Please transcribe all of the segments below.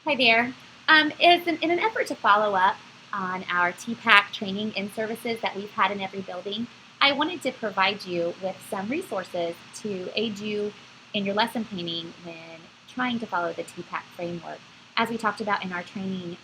Hi there. In an effort to follow up on our TPACK training and services that we've had in every building, I wanted to provide you with some resources to aid you in your lesson planning when trying to follow the TPACK framework. As we talked about in our training,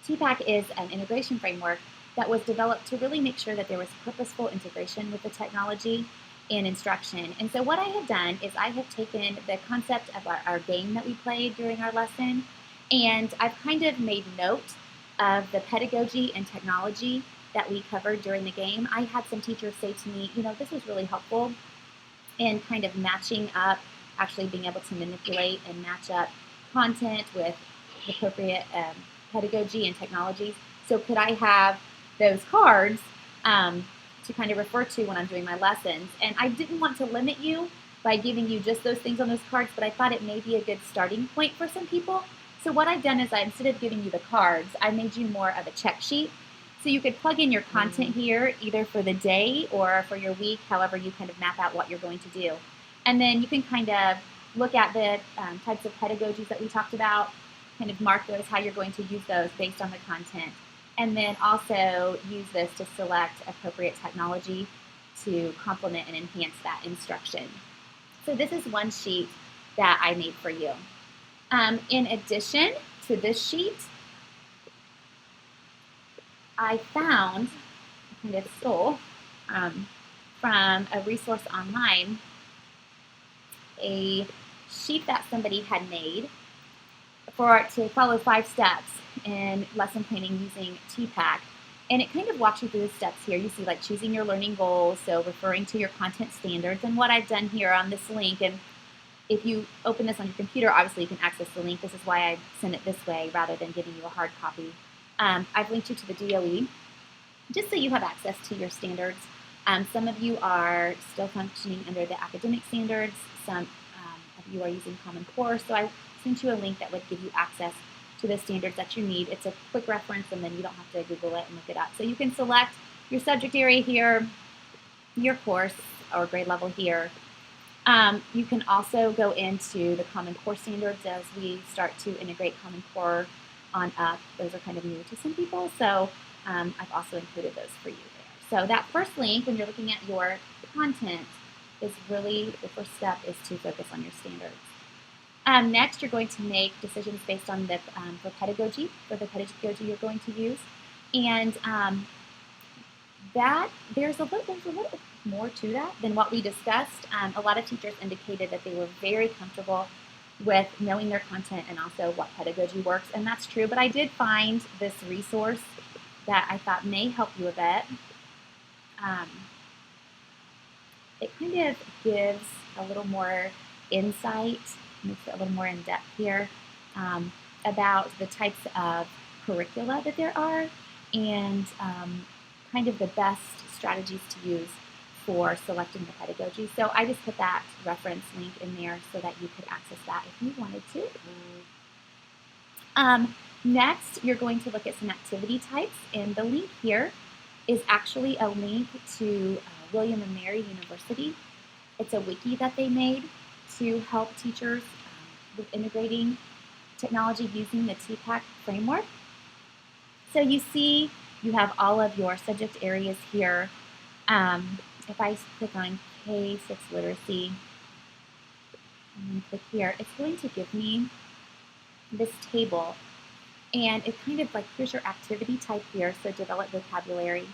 TPACK is an integration framework that was developed to really make sure that there was purposeful integration with the technology and instruction. And so what I have done is I have taken the concept of our game that we played during our lesson, and I've kind of made note of the pedagogy and technology that we covered during the game. I had some teachers say to me, this was really helpful in kind of matching up, actually being able to manipulate and match up content with appropriate pedagogy and technologies. So could I have those cards to kind of refer to when I'm doing my lessons? And I didn't want to limit you by giving you just those things on those cards, but I thought it may be a good starting point for some people. So what I've done is instead of giving you the cards, I made you more of a check sheet. So you could plug in your content here either for the day or for your week, however you kind of map out what you're going to do. And then you can kind of look at the types of pedagogies that we talked about, kind of mark those, how you're going to use those based on the content. And then also use this to select appropriate technology to complement and enhance that instruction. So this is one sheet that I made for you. In addition to this sheet, I found, kind of stole from a resource online, a sheet that somebody had made to follow 5 steps in lesson planning using TPACK. And it kind of walks you through the steps here. You see like choosing your learning goals, so referring to your content standards, and what I've done here on this link. And if you open this on your computer, obviously you can access the link. This is why I sent it this way rather than giving you a hard copy. I've linked you to the DOE just so you have access to your standards. Some of you are still functioning under the academic standards. Some of you are using Common Core. So I sent you a link that would give you access to the standards that you need. It's a quick reference, and then you don't have to Google it and look it up. So you can select your subject area here, your course or grade level here. You can also go into the Common Core standards as we start to integrate Common Core on up. Those are kind of new to some people, so I've also included those for you there. So that first link, when you're looking at your content, is really the first step is to focus on your standards. Next, you're going to make decisions based on the pedagogy you're going to use, and there's a little more to that than what we discussed. A lot of teachers indicated that they were very comfortable with knowing their content and also what pedagogy works, and that's true. But I did find this resource that I thought may help you a bit. It kind of gives a little more insight, makes it a little more in depth here, about the types of curricula that there are and kind of the best strategies to use for selecting the pedagogy. So I just put that reference link in there so that you could access that if you wanted to. Next, you're going to look at some activity types, and the link here is actually a link to William & Mary University. It's a wiki that they made to help teachers with integrating technology using the TPACK framework. So you see you have all of your subject areas here. If I click on K6 literacy and then click here, it's going to give me this table, and it kind of like, here's your activity type here, so develop vocabulary.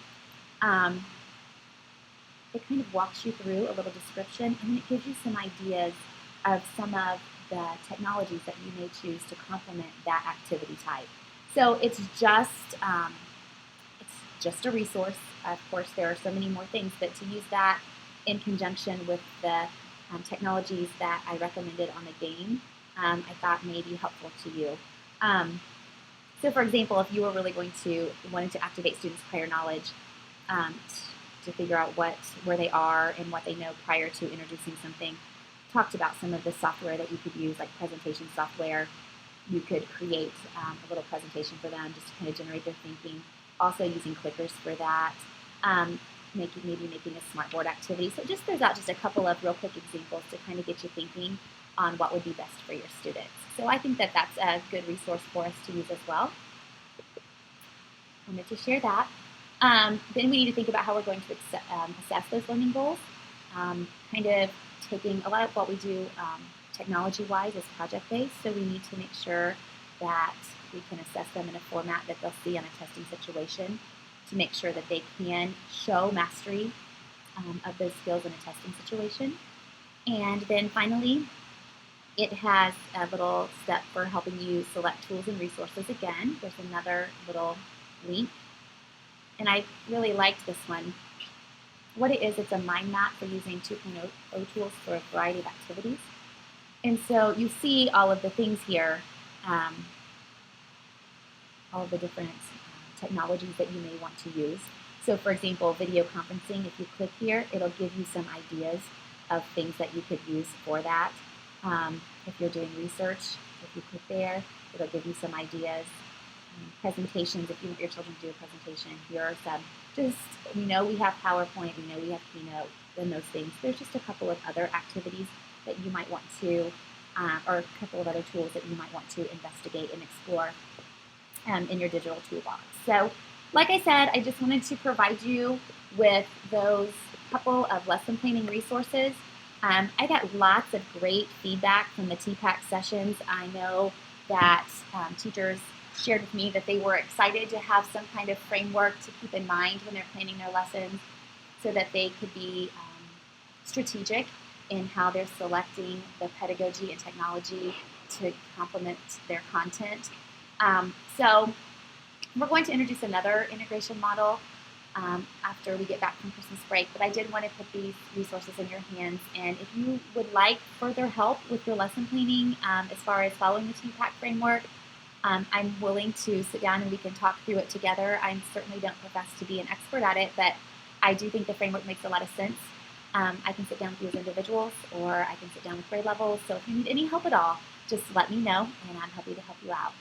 It kind of walks you through a little description, and then it gives you some ideas of some of the technologies that you may choose to complement that activity type. So it's just a resource. Of course, there are so many more things, but to use that in conjunction with the technologies that I recommended on the game, I thought may be helpful to you. So for example, if you were really wanting to activate students' prior knowledge to figure out where they are and what they know prior to introducing something, talked about some of the software that you could use, like presentation software. You could create a little presentation for them just to kind of generate their thinking. Also using clickers for that. maybe making a smartboard activity. So it just throws out just a couple of real quick examples to kind of get you thinking on what would be best for your students. So I think that that's a good resource for us to use as well. I wanted to share that. Then we need to think about how we're going to assess those learning goals. Kind of taking a lot of what we do technology-wise is project-based, so we need to make sure that we can assess them in a format that they'll see on a testing situation to make sure that they can show mastery of those skills in a testing situation. And then finally, it has a little step for helping you select tools and resources. Again, there's another little link. And I really liked this one. What it is, it's a mind map for using 2.0 tools for a variety of activities. And so you see all of the things here, all of the different technologies that you may want to use. So for example, video conferencing, if you click here, it'll give you some ideas of things that you could use for that. If you're doing research, if you click there, it'll give you some ideas. Presentations, if you want your children to do a presentation, here are some. Just, we know we have PowerPoint, we know we have Keynote, and those things. There's just a couple of other activities that you might want to, or a couple of other tools that you might want to investigate and explore in your digital toolbox. So, like I said, I just wanted to provide you with those couple of lesson planning resources. I got lots of great feedback from the TPACK sessions. I know that teachers shared with me that they were excited to have some kind of framework to keep in mind when they're planning their lessons so that they could be strategic in how they're selecting the pedagogy and technology to complement their content. So we're going to introduce another integration model after we get back from Christmas break, but I did want to put these resources in your hands, and if you would like further help with your lesson planning as far as following the TPACK framework, I'm willing to sit down and we can talk through it together. I certainly don't profess to be an expert at it, but I do think the framework makes a lot of sense. I can sit down with you as individuals, or I can sit down with grade levels. So if you need any help at all, just let me know, and I'm happy to help you out.